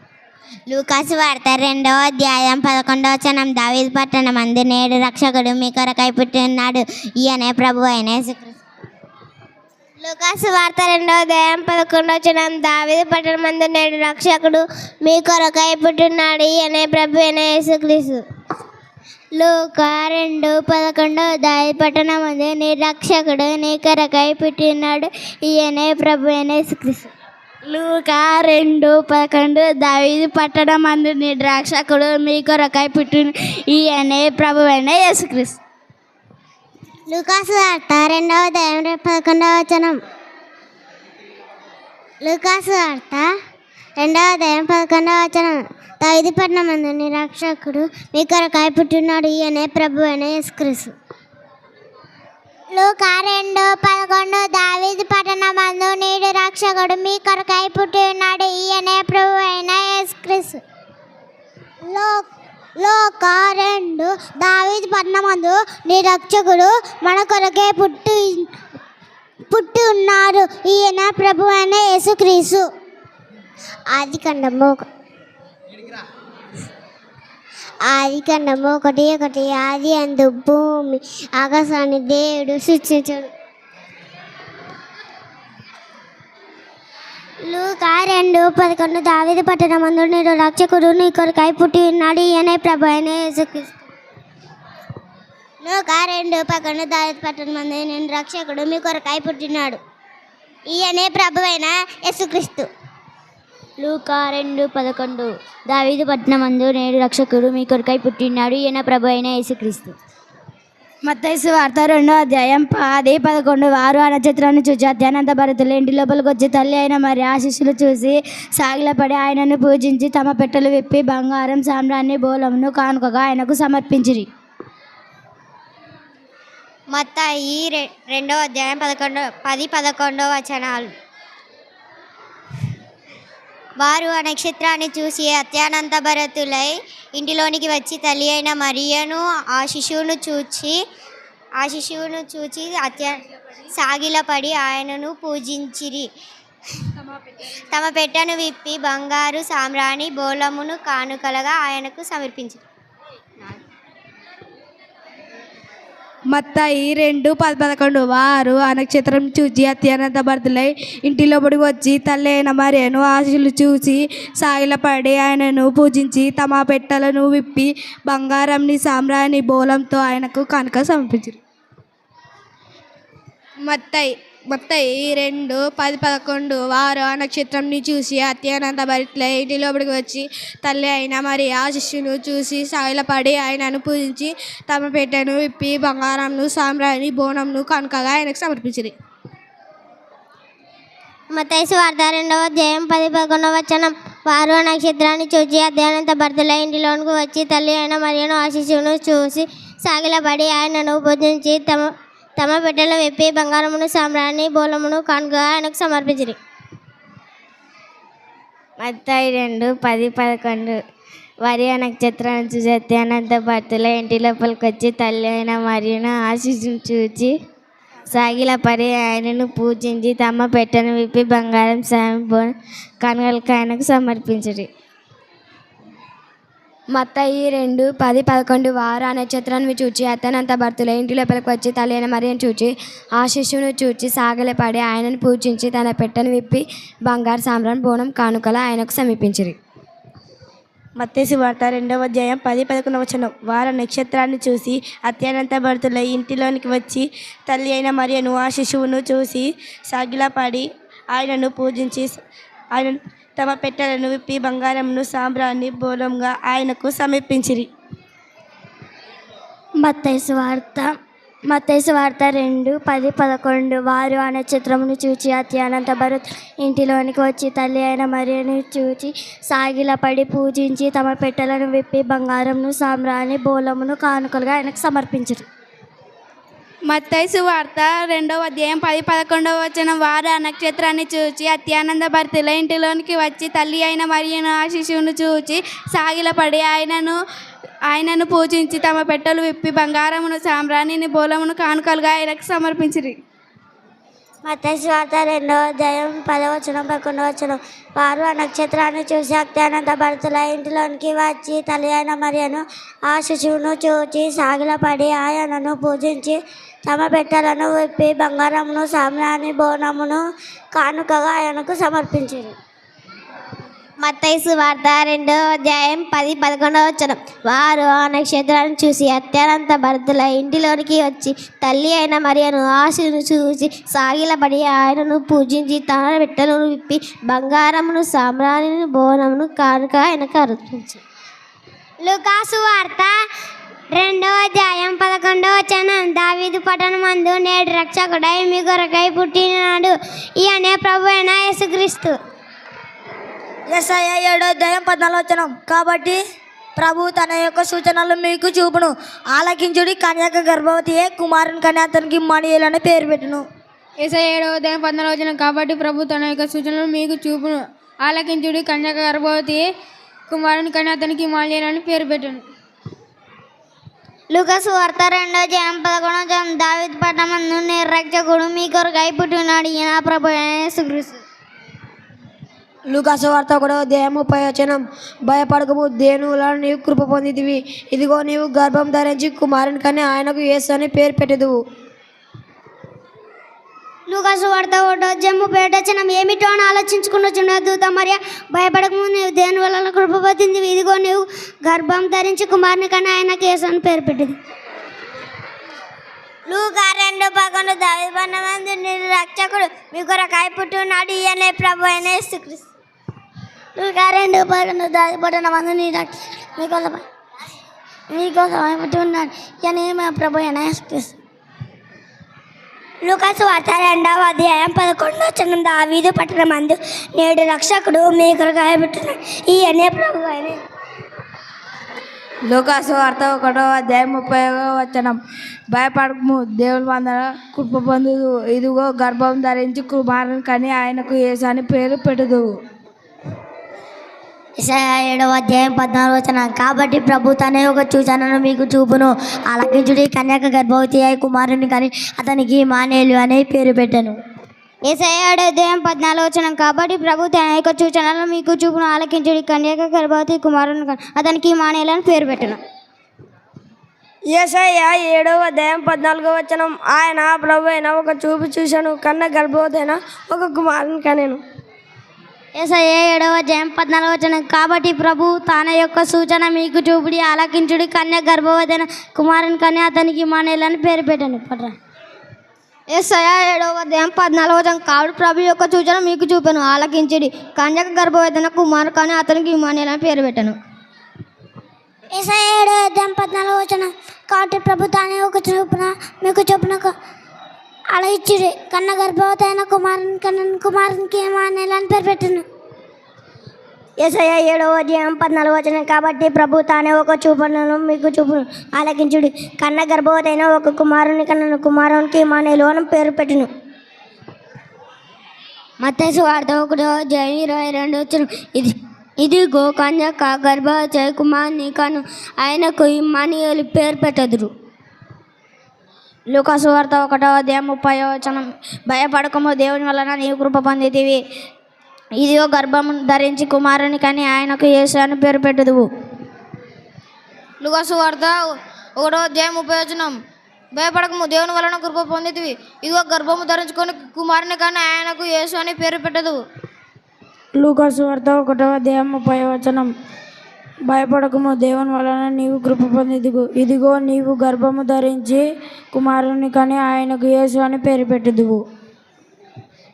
లూకా సువార్త 2:11 దావీదు పట్టణమందు నేడు రక్షకుడు మీ కొరకై పుట్టి ఉన్నాడు ఈయనే ప్రభు అయిన యేసుక్రీస్తు. లూకా సువార్త 2:11 దావీదు పట్టణమందు నేడు రక్షకుడు మీ కొరకై పుట్టినాడు ఈయనే ప్రభు అయిన యేసుక్రీస్తు. లూకా 2:11 దావీదు పట్టణమందు నేడు రక్షకుడు నీ కొరకై పుట్టినాడు ఈయనే ప్రభు అయిన యేసుక్రీస్తు. లూకా 2:11 దావీదు పట్టణమందు నేడు రక్షకుడు మీ కొరకై పుట్టిన ఈయనే ప్రభు అయిన యేసుక్రీస్తు. లూకా సువార్త 2:11 లూకా సువార్త 2:11 దావీదు పట్టణమందు నీ రక్షకుడు మీ కొరకై పుట్టినాడు ఈయనే ప్రభు అయిన యేసుక్రీస్తు. లూకా 2:11 దావీదు పట్టణమందు నేడు రక్షకుడు మీ కొరకై పుట్టి ఉన్నాడు ఈయనే ప్రభు అయిన యేసుక్రీస్తు. లూకా 2 దావీదు పట్టణమందు నీ రక్షకుడు మన కొరకై పుట్టి ఉన్నాడు ఈయన ప్రభు అయిన యేసుక్రీస్తు. ఆదికాండము 1:1 ఆది అందు భూమి ఆకాశాన్ని దేవుడు సృష్టించాడు. లూకా 2:11 దావీదు పట్టణమందు నేడు రక్షకుడు నీ కొరకై పుట్టి ఉన్నాడు ఈయనే ప్రభు అయిన యేసుక్రీస్తు. లూకా 2:11 దావీదు పట్టణమందు నేడు రక్షకుడు మీ కొరకై పుట్టినాడు ఈయనే ప్రభు అయిన యేసుక్రీస్తు. లూకా 2:11 దావీదు పట్టణమందు నేడు రక్షకుడు మీ కొరకై పుట్టినాడు ఈయన ప్రభు అయిన యేసుక్రీస్తు. మత్తయి సువార్త 2వ అధ్యాయం 10, 11 వారు ఆ నక్షత్రాన్ని చూచి అత్యానంత భరితులు ఇంటి లోపలికి వచ్చి తల్లి అయిన మరి ఆ శిష్యులు చూసి సాగిలపడి ఆయనను పూజించి తమ పెట్టెలు విప్పి బంగారం సామ్రాన్ని బోలమును కానుకగా ఆయనకు సమర్పించిరి. మత్తయి 2వ అధ్యాయం 10-11 వచనాలు. వారు ఆ నక్షత్రాన్ని చూసి అత్యానంత భరతులై ఇంటిలోనికి వచ్చి తల్లి అయిన మరియను ఆ శిశువును చూచి సాగిలపడి ఆయనను పూజించిరి. తమ పెట్టెను విప్పి బంగారు సామ్రాణి బోళమును కానుకలుగా ఆయనకు సమర్పించిరి. మత్తయి 2:10-11 వారు ఆ నక్షత్రం చూచి అత్యానంత భరితులై ఇంటి లోపలికి వచ్చి తల్లి అయిన మరియను ఆశీస్సులు చూసి సాగిలపడి ఆయనను పూజించి తమ పెట్టెలను విప్పి బంగారంని సామ్రాణి బోలంతో ఆయనకు కానుక సమర్పించారు. మత్తయి 2:10-11 వారు ఆ నక్షత్రంని చూసి అత్యానంత భరితులై ఇంటి లోపలికి వచ్చి తల్లి అయిన మరి ఆ శిష్యును చూసి సాగిలపడి ఆయనను పూజించి తమ పెట్టెను విప్పి బంగారంను సామ్రాణి బోనంను కానుకగా ఆయనకు సమర్పించింది. మత్తయి సువార్త 2వ అధ్యాయం 10-11 వచనం. వారు ఆ నక్షత్రాన్ని చూసి అత్యానంత భరితులై ఇంటిలోనికి వచ్చి తల్లి అయిన మరియను ఆ శిశువును చూసి సాగిలపడి ఆయనను పూజించి తమ పెట్టెలు విప్పి బంగారమును సామ్రాణి బోలమును కానుకగా ఆయనకు సమర్పించిరి. మత్తయి 2:10-11 వారి ఆ నక్షత్రాన్ని చూసి అత్యానంత భరితులై ఇంటి లోపలికి వచ్చి తల్లి అయిన మరియను ఆ శిశువును చూచి సాగిలపడి ఆయనను పూజించి తమ పెట్టెను విప్పి బంగారం సామ్రాణి కానుకలకు ఆయనకు సమర్పించిరి. మత్తయి 2:10-11 వారు ఆ నక్షత్రాన్ని చూచి అత్యనంత భరితులై ఇంటి లోపలికి వచ్చి తల్లి అయిన మరియను చూచి ఆ శిశువును చూచి సాగిలపడి ఆయనను పూజించి తన పెట్టెను విప్పి బంగారు సామ్రాణి బోనం కానుకల ఆయనకు సమర్పించిరి. మత్తయి సువార్త 2వ అధ్యాయం 10-11 వచనం. వారు నక్షత్రాన్ని చూసి అత్యానంత భరితులై ఇంటిలోనికి వచ్చి తల్లి అయిన మరియను ఆ శిశువును చూసి సాగిలపడి ఆయనను పూజించి ఆయన తమ పెట్టెలను విప్పి బంగారంను సామ్రాణి బోలంగా ఆయనకు సమర్పించిరి. మత్తయి సువార్త 2:10-11 వారు ఆ నక్షత్రమును చూచి అత్యానంత భరితులై ఇంటిలోనికి వచ్చి తల్లి అయిన మరియను చూచి సాగిలపడి పూజించి తమ పెట్టెలను విప్పి బంగారంను సామ్రాణి బోలమును కానుకలుగా ఆయనకు సమర్పించిరి. మత్తయి సువార్త 2వ అధ్యాయం 10-11 వచనం. వారు ఆ నక్షత్రాన్ని చూచి అత్యానంద భరితులై ఇంటిలోనికి వచ్చి తల్లి అయిన మరియను ఆ శిశువును చూచి సాగిలపడి ఆయనను పూజించి తమ పెట్టెలు విప్పి బంగారమును సామ్రాణిని బోలమును కానుకలుగా ఆయనకు సమర్పించిరి. మత్తయి సువార్త 2వ అధ్యాయం 10-11 వచనం. వారు ఆ నక్షత్రాన్ని చూసి అత్యానంత భరితులై ఇంటిలోనికి వచ్చి తల్లి అయిన మరియను ఆ శిశువును చూచి సాగిలపడి ఆయనను పూజించి తమ పెట్టెలను విప్పి బంగారమును సామ్రాణి బోనమును కానుకగా ఆయనకు సమర్పించారు. మత్తయి సువార్త 2వ అధ్యాయం 10-11 వచనం. వారు ఆ నక్షత్రాన్ని చూసి అత్యంత భరితులై ఇంటిలోనికి వచ్చి తల్లి అయిన మరియను ఆశను చూసి సాగిలపడి ఆయనను పూజించి తన పెట్టెలను విప్పి బంగారమును సామ్రాణిని బోనమును కానుక ఆయనకు అర్పించారు. లూకాసు వార్త 2వ అధ్యాయం 11వ వచనం. దావీదు పట్టణమందు నేడు రక్షకుడై మీ కొరకై పుట్టినాడు, ఈయనే ప్రభు అయిన యేసుక్రీస్తు. యెషయా 7వ అధ్యాయం 14వ వచనం. కాబట్టి ప్రభు తన యొక్క సూచనలు మీకు చూపును, ఆలకించుడి, కన్యక గర్భవతియే, కుమారుని కని అతనికి ఇమ్మానుయేలు అని పేరు పెట్టును. యెషయా 7వ అధ్యాయం 14వ వచనం. కాబట్టి ప్రభు తన యొక్క సూచనలు మీకు చూపును, ఆలకించుడి, కన్యక గర్భవతియే, కుమారుని కని అతనికి ఇమ్మానుయేలు అని పేరు పెట్టును. లూకాసు వార్త 2వ అధ్యాయం 11వ వచనం. దావీదు పట్టణమందు నేడు రక్షకుడు మీ కొరకై పుట్టినాడు, ఈయన ప్రభు అయిన యేసుక్రీస్తు. లూకాసు వార్త 1వ అధ్యాయం 30వ వచనం. భయపడకము, దేవునిలో నీవు కృప పొందితివి, ఇదిగో నీవు గర్భం ధరించి కుమారుని కని ఆయనకు యేసు అని పేరు పెట్టెదవు. లూకాసు వార్త 1వ అధ్యాయం 30వ వచనం. ఏమిటో అని ఆలోచించుకున్న దూత మరియ, భయపడకము, నీవు దేవుని వలన కృప పొందితివి, ఇదిగో నీవు గర్భం ధరించి కుమారుని కని ఆయనకు యేసు అని పేరు పెట్టింది. లూకా 2:11. దావీదు పట్టణమందు నేడు రక్షకుడు మీ కొరకై పుట్టినాడు, ఈయనే ప్రభు అయిన యేసుక్రీస్తు. లూకా 2:11. దావీదు పట్టణమందు నేడు మీ కొరకై మీకోసం అయిపోతూ ఉన్నాను అని మా ప్రభు యేసుక్రీస్తు. లూకాసు వార్త 2వ అధ్యాయం 11వ వచనం, దావీదు పట్టణమందు నేడు రక్షకుడు మీ కొరకు అయిపోతున్నాడు, ఈయనే ప్రభు అయిన. లూకాసు వార్త 1వ అధ్యాయం 30వ వచనం, భయపడకము, దేవుని వందన కృప పొందుదు, ఇదిగో గర్భం ధరించి కుమారుని కని ఆయనకు యేసు అని పేరు పెట్టుదువు. యెషయా 7వ అధ్యాయం 14వ వచనం, కాబట్టి ప్రభు తన యొక్క సూచనను మీకు చూపును, ఆలకించుడి, కన్యక గర్భవతి అయి కుమారుని కానీ అతనికి ఇమ్మానుయేలు అనే పేరు పెట్టెను. యెషయా 7వ అధ్యాయం 14వ వచనం, కాబట్టి ప్రభు తన యొక్క సూచనలను మీకు చూపును, ఆలకించుడి, కన్యక గర్భవతి కుమారుని కానీ అతనికి ఇమ్మానుయేలు అని పేరు పెట్టెను. యెషయా 7వ అధ్యాయం 14వ వచనం, ఆయన ప్రభు అయిన ఒక చూపు చూశాను, కన్న గర్భవతి అయిన ఒక కుమారుని కనెను. యెషయా 7వ అధ్యాయం 14వ వచనం, కాబట్టి ప్రభు తన యొక్క సూచన మీకు చూపుడి, ఆలకించుడి, కన్య గర్భవతి అయిన కుమారుని కానీ అతనికి ఇమ్మానుయేలు అని పేరు పెట్టాను. యెషయా 7వ అధ్యాయం 14వ వచనం, కాబట్టి ప్రభు యొక్క సూచన మీకు చూపాను, ఆలకించుడి, కన్యక గర్భవతి అయిన కుమారుని కానీ అతనికి ఇమ్మానుయేలు అని పేరు పెట్టాను. యెషయా 7వ అధ్యాయం 14వ వచనం, కాబట్టి ప్రభు తన యొక్క చూపున మీకు చూపున ఆలకించుడి, కన్న గర్భవతి అయిన కుమారునికి ఇమ్మానుయేలు అని పేరు పెట్టెను. యెషయా 7వ అధ్యాయం 14వ వచనం, కాబట్టి ప్రభు తానే ఒక చూపును మీకు చూపును, ఆలకించుడి, కన్న గర్భవతి అయిన ఒక కుమారునికి ఇమ్మానుయేలు అని పేరు పెట్టెను. మత్తయి సువార్త 1వ అధ్యాయం 22వ వచనం, ఇదిగో కన్యక గర్భవతి అయి కుమారుని కను, ఆయనకు ఇమ్మానుయేలు పేరు పెట్టెదరు. లూకాసు వార్త 1వ అధ్యాయం 30వ వచనం, భయపడకము, దేవుని వలన నీవు కృప పొందితివి, ఇదిగో గర్భం ధరించి కుమారుని కానీ ఆయనకు యేసు అని పేరు పెట్టుదువు. లూకాసు వార్త 1వ అధ్యాయం 30వ వచనం, భయపడకము, దేవుని వలన కృప పొందితివి, ఇదిగో గర్భము ధరించుకొని కుమారుని కానీ ఆయనకు యేసు అని పేరు పెట్టదువు. లూకాసు వార్త 1వ అధ్యాయం 30వ వచనం, భయపడకము, దేవుని వలన నీవు కృప పొందిదువు, ఇదిగో నీవు గర్భము ధరించి కుమారుని కానీ ఆయనకు యేసు అని పేరు పెట్టుదువు.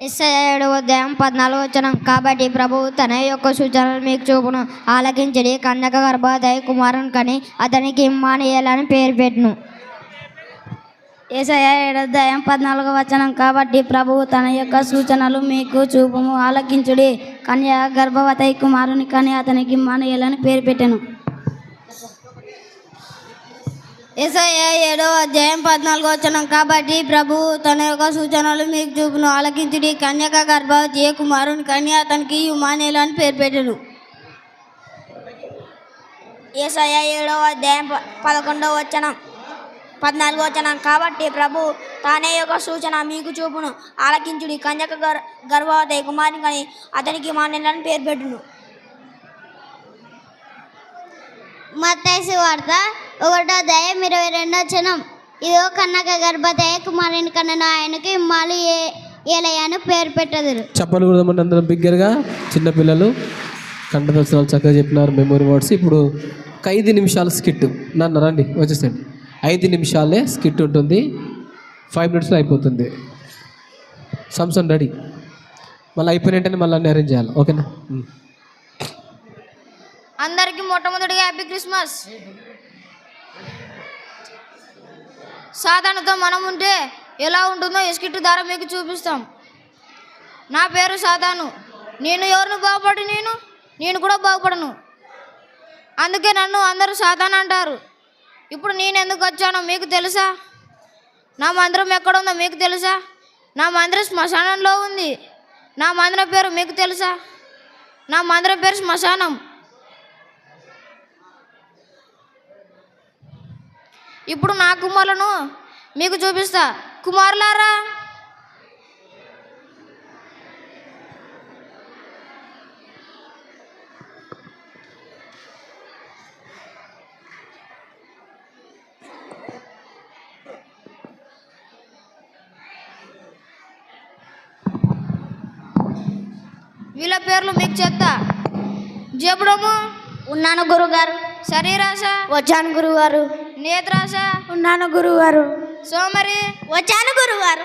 యెషయా 7వ అధ్యాయం 14వ వచనం, కాబట్టి ప్రభువు తన యొక్క సూచనలు మీకు చూపును, ఆలకించుడి, కన్యక గర్భవతి అయి కుమారుని కానీ అతనికి ఇమ్మానుయేలు అని పేరు పెట్టును. యెషయా 7వ అధ్యాయం 14వ వచనం, కాబట్టి ప్రభువు తన యొక్క సూచనలు మీకు చూపుము, ఆలకించుడి, కన్య గర్భవతి అయి కుమారుని కానీ అతనికి ఇమ్మానుయేలు అని పేరు పెట్టెను. యెషయా 7వ అధ్యాయం 14వ వచనం, కాబట్టి ప్రభువు తన యొక్క సూచనలు మీకు చూపును, ఆలకించుడి, కన్యక గర్భవతి అయి కుమారుని కానీ అతనికి ఇమ్మానుయేలు అని పేరు పెట్టెను. యెషయా 7వ అధ్యాయం 11వ వచనం 14వ వచనం, కాబట్టి ప్రభు తానే యొక్క సూచన మీకు చూపును, ఆలకించుడి, కన్యక గర్భవతి కుమారుని కానీ అతనికి ఇమ్మానుయేలు అని పేరు పెట్టును. మత్తయి సువార్త 1వ అధ్యాయం 22వ వచనం, ఇదిగో కన్యక గర్భవతి అయి కుమారుని కన్నను, ఆయనకు ఇమ్మానుయేలు అని పేరు పెట్టెదరు. చెప్పలు కూడా అందరం బిగ్గరగా, చిన్నపిల్లలు కంఠదర్శనాలు చక్కగా చెప్పినారు, మెమొరీ వర్డ్స్. ఇప్పుడు ఒక 5 నిమిషాల స్కిట్. నన్ను రండి, వచ్చేసండి. 5 నిమిషాలే స్కిట్ ఉంటుంది, 5 minutesలో అయిపోతుంది. సంసన్ రెడీ, మళ్ళీ అయిపోయిన వెంటనే మళ్ళీ అన్ని అరేంజ్ చేయాలి, ఓకేనా? అందరికీ మొట్టమొదటిగా హ్యాపీ క్రిస్మస్. సాతానుతో మనం ఉంటే ఎలా ఉంటుందో ఈ స్కిట్ ద్వారా మీకు చూపిస్తాం. నా పేరు సాతాను, నేను ఎవరిని బాగుపడి నేను కూడా బాగుపడను, అందుకే నన్ను అందరూ సాతాను అంటారు. ఇప్పుడు నేను ఎందుకు వచ్చానో మీకు తెలుసా? నా మందిరం ఎక్కడ ఉందో మీకు తెలుసా? నా మందిరం శ్మశానంలో ఉంది. నా మందిరం పేరు మీకు తెలుసా? నా మందిరం పేరు శ్మశానం. ఇప్పుడు నా కుమారులను మీకు చూపిస్తా. కుమారులారా, వీళ్ళ పేర్లు మీకు చెప్తా. జబుడము, ఉన్నాను గురుగారు. శరీరాశ, వచ్చాను గురుగారు. నేత్రాశ, ఉన్నాను గురుగారు. సోమరి, వచ్చాను గురుగారు.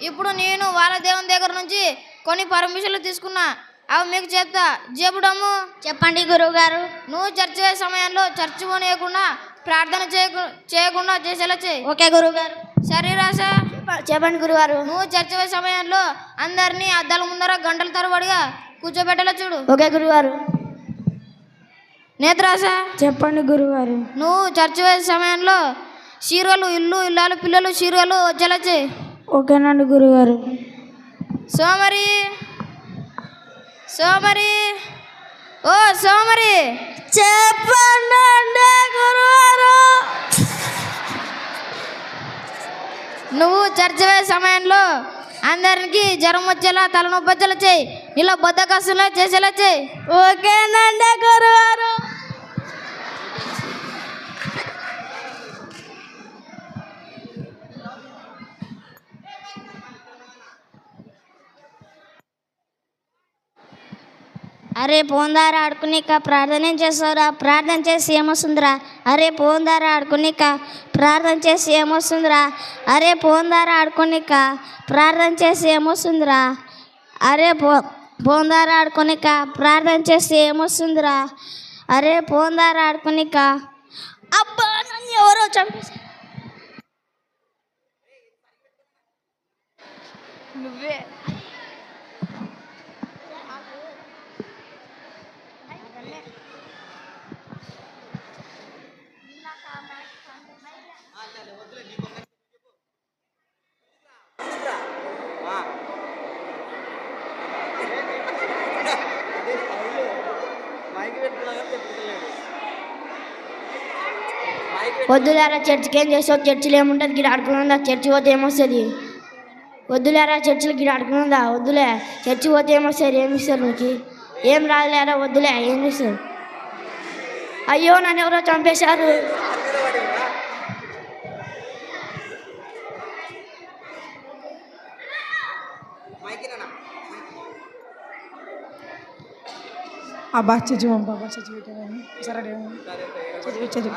ఇప్పుడు నేను వాళ్ళ దేవుని దగ్గర నుంచి కొన్ని పర్మిషన్లు తీసుకున్నా. అవి మీకు చెప్తా. చెప్పుడమ్ము. చెప్పండి గురువుగారు. నువ్వు చర్చ సమయంలో చర్చ పోనీయకుండా ప్రార్థన చేయకుండా చేసేలా చేయి. ఓకే గురువుగారు. సరే రాసా. చెప్పండి గురుగారు. నువ్వు చర్చ సమయంలో అందరినీ అద్దాల ముందర గంటల తరబడిగా కూర్చోబెట్టేలా చూడు. ఓకే గురుగారు. నేత్రాసా. చెప్పండి గురుగారు. నువ్వు చర్చ సమయంలో చీరలు ఇల్లాలు పిల్లలు చీరలు వచ్చేలా చేయి. ఓకేనండి గురుగారు. సోమరి ఓ సోమరి చెప్పండి గురువారు. నువ్వు చర్చ సమయంలో అందరికి జ్వరం వచ్చేలా తలనొప్పి వచ్చేలా చేయి. ఇలా బద్దకస్తులా చేసేలా చేయి. ఓకేనండి గురువారు. అరే పోందారా ఆడుకునేక ప్రార్థన చేస్తావురా, ప్రార్థన చేసి ఏమొస్తుందిరా. అరే పోందారా ఆడుకునేక ప్రార్థన చేసి ఏమొస్తుందిరా. అరే పోందారా ఆడుకునేక ప్రార్థన చేసి ఏమొస్తుందిరా. అరే పోందారా ఆడుకునేక ప్రార్థన చేసి ఏమొస్తుందిరా. అరే పోందారా ఆడుకునేక. అబ్బా నన్ను ఎవరో చంపేశారు. నువ్వే. వద్దులేరా చర్చికి ఏం చేసావు, చర్చిలో ఏముంటుంది గిడ ఆడుకుందా, చర్చి పోతే ఏమొస్తుంది. వద్దులేరా చర్చిలో గిడ ఆడుకుందా, వద్దులే చర్చి పోతే ఏమొస్తారు, ఏమి ఇస్తారు నీకు, ఏం రాదులేరా, వద్దులే ఏం చేస్తారు. అయ్యో నన్ను ఎవరో చంపేశారు. అబ్బా చచ్చి పంపా చచ్చి పెట్టాను. సరే చచ్చి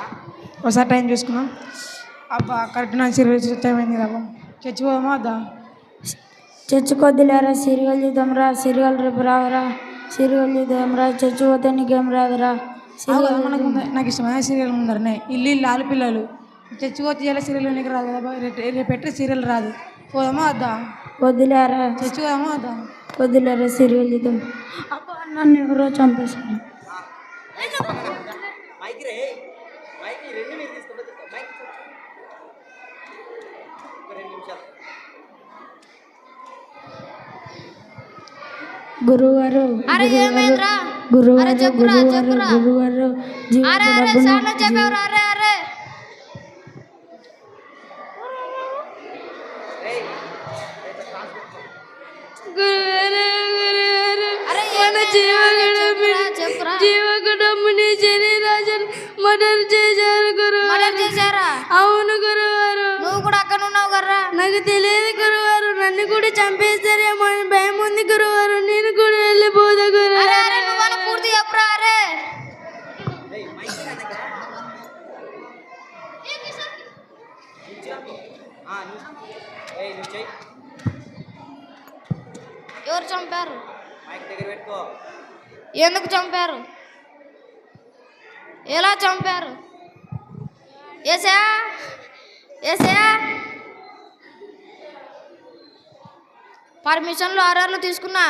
ఒకసారి టైం చూసుకున్నాం. అబ్బా కరెక్ట్ నాకు సీరియల్ టైం అయింది అబ్బా. చచ్చి పోదామా వద్దా. చర్చి కొద్దిలేరా, సీరియల్ చూద్దాంరా, సీరియల్ రేపు రావరా, సీరియల్ చూద్దాంరా, చర్చి పోతే నీకేం రాదురా. నాకు ఇష్టమైన సీరియల్ ముందరనే ఇల్లు ఆలుపిల్లలు. చర్చి పోతే ఇలా సీరియల్ నీకు రాదు కదా, రేపు పెట్టే సీరియల్ రాదు. పోదామా వద్దా. వద్దులేరా చర్చి పోదామా వద్దా. వద్దులేరా సీరియల్ చూద్దాం. అబ్బా నన్ను ఎవరో చంపేశారు. గురువారు జీవకుడమ్ముని శరీరాజన్ మర్డర్ చేశారు గురువారు. అవును గురువారు. నువ్వు కూడా అక్కడ ఉన్నావు కర్రా. నాకు తెలియదు గురువారు, నన్ను కూడా చంపేస్తారేమో అని భయం ఉంది గురువారు. నేను కూడా వెళ్ళిపోదా గురువారు. నువ్వు పూర్తి చెప్పరా. అరే ఎవరు చంపారు, ఎందుకు చంపారు, ఎలా చంపారు? పర్మిషన్లు ఆర్ఆర్లు తీసుకున్నా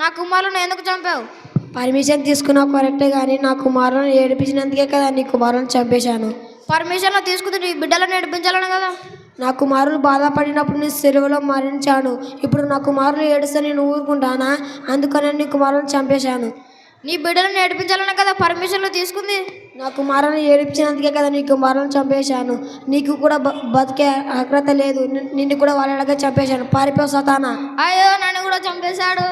నా కుమారులను ఎందుకు చంపావు? పర్మిషన్ తీసుకున్నావు కరెక్టే, కానీ నా కుమారులను ఏడిపించినందుకే కదా నీ కుమారులను చంపేశాను. పర్మిషన్లు తీసుకుంటే నీ బిడ్డలను ఏడిపించాలను కదా. నా కుమారులు బాధపడినప్పుడు నేను సెలవులో మరణించాను. ఇప్పుడు నా కుమారులు ఏడుస్తే నేను ఊరుకుంటానా? అందుకని నీ కుమారులను చంపేశాను. నీ బిడ్డలను ఏడిపించాలనే కదా పర్మిషన్లు తీసుకుంది. నా కుమారులను ఏడిపించినందుకే కదా నీ కుమారులను చంపేశాను. నీకు కూడా బతికే అర్హత లేదు, నిన్ను కూడా వాళ్ళగా చంపేశాను. పారిపో సతానా. అయ్యో నన్ను కూడా చంపేశాడు.